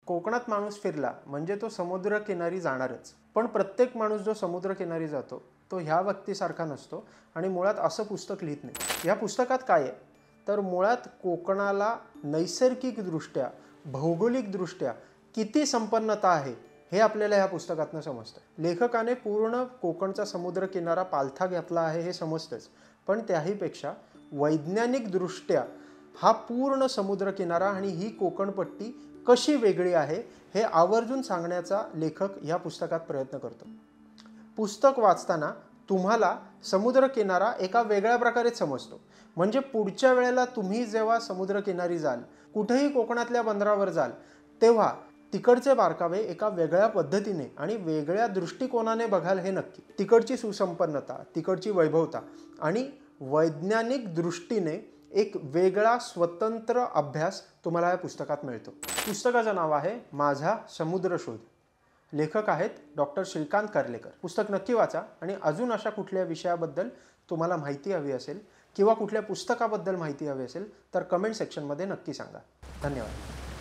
कोकणात माणूस फिरला म्हणजे तो समुद्रकिनारी जाणारच. पण प्रत्येक माणूस जो समुद्रकिनारी जातो तो ह्या व्यक्तीसारखा नसतो आणि मुळात असं पुस्तक लिहित नाही. या पुस्तकात काय आहे तर मुळात कोकणाला नैसर्गिकदृष्ट्या, भौगोलिकदृष्ट्या किती संपन्नता आहे हे आपल्याला ह्या पुस्तकातून समजतं. लेखकाने पूर्ण कोकणचा समुद्रकिनारा पालथा घेतला आहे हे समजतंच, पण त्याहीपेक्षा वैज्ञानिकदृष्ट्या हा पूर्ण समुद्रकिनारा आणि ही कोकणपट्टी कशी वेगळी आहे हे आवर्जून सांगण्याचा लेखक या पुस्तकात प्रयत्न करतो. पुस्तक वाचताना तुम्हाला समुद्रकिनारा एका वेगळ्या प्रकारे समजतो. म्हणजे पुढच्या वेळेला तुम्ही जेव्हा समुद्रकिनारी जाल, कुठेही कोकणातल्या बंदरावर जाल, तेव्हा तिकडचे बारकावे एका वेगळ्या पद्धतीने आणि वेगळ्या दृष्टिकोनाने बघाल हे नक्की. तिकडची सुसंपन्नता, तिकडची वैभवता आणि वैज्ञानिक दृष्टीने एक वेगळा स्वतंत्र अभ्यास तुम्हाला या पुस्तकात मिळतो. पुस्तकाचं नाव आहे माझा समुद्र शोध. लेखक आहेत डॉक्टर श्रीकांत कर्लेकर. पुस्तक नक्की वाचा आणि अजून अशा कुठल्या विषयाबद्दल तुम्हाला माहिती हवी असेल किंवा कुठल्या पुस्तकाबद्दल माहिती हवी असेल तर कमेंट सेक्शनमध्ये नक्की सांगा. धन्यवाद.